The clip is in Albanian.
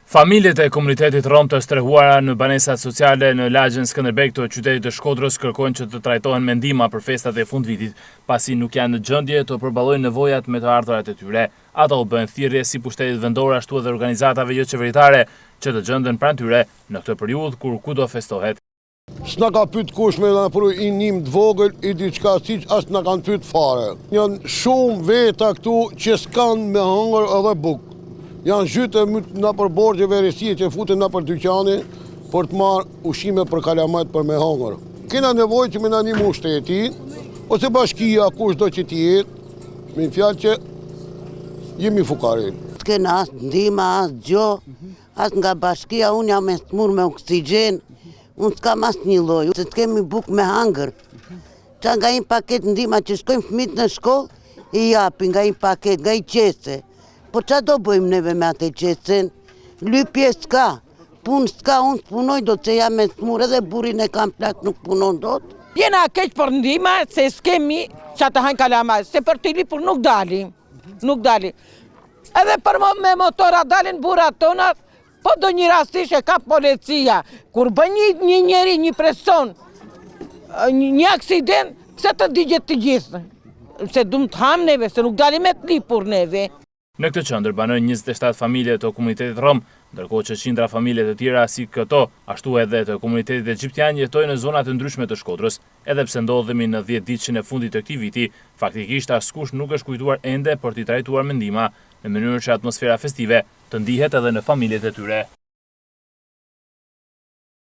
Familjet e komunitetit rom të strehuara në banesat sociale në lagjen Skënderbeg të qytetit të Shkodrës kërkojnë që të trajtohen me ndihmë për festat e fundvitit, pasi nuk janë në gjendje të përballojnë nevojat me të ardhurat e tyre. Ata u bën thirrje si pushtetit vendor ashtu edhe organizatave jo qeveritare që të gjenden pranë tyre në këtë periudhë kur kudo festohet. S'na ka pyet kush me na pru i nim të vogël i diçka siç as na kanë pyet fare. Janë shumë veta këtu që s'kan me hëngër edhe bukë. Janë zhytë në për borgje verësie që futen në për dyqani për të marrë ushqime për kalamajt për me hangër. Kena nevojë që me na ndihmu shteti, ose bashkia kush do që t'jetë, me në fjalë që jemi fukarin. S'kena as ndihma, as gjo, as nga bashkia, unë jam e smur me oksigjen, unë s'kam as një loj, se t'kemi buk me hangër. Qa nga një paket ndihma që shkojmë fëmit në shkollë, i japin nga një paket, nga i qese. Po qa do bëjmë neve me atë qesen? Lypje s'ka, punë s'ka, unë s'punoj do që jam e smur edhe burin e kam plak nuk punon do të. Jena keq për ndihma se s'kemi që të hajnë kalamaj, se për t'i lipur nuk dalim, nuk dalim. Edhe për me motora dalin burat tona, po do një rastish e ka policia. Kur bën një njeri, një person, një aksident, se të digjet të gjithë. Se du më të ham neve, se nuk dalim e të lipur neve. Në këtë qendër banojnë 27 familje të komunitetit rom, ndërkohë që qindra familje të tjera si këto, ashtu edhe të komunitetit egjiptian jetojnë në zonat të ndryshme të Shkodrës, edhe pse ndodhemi në 10 ditëshin e fundit të këtij viti, faktikisht askush nuk është kujtuar ende për t'i trajtuar me ndihmë, në mënyrë që atmosfera festive të ndihet edhe në familjet e tyre.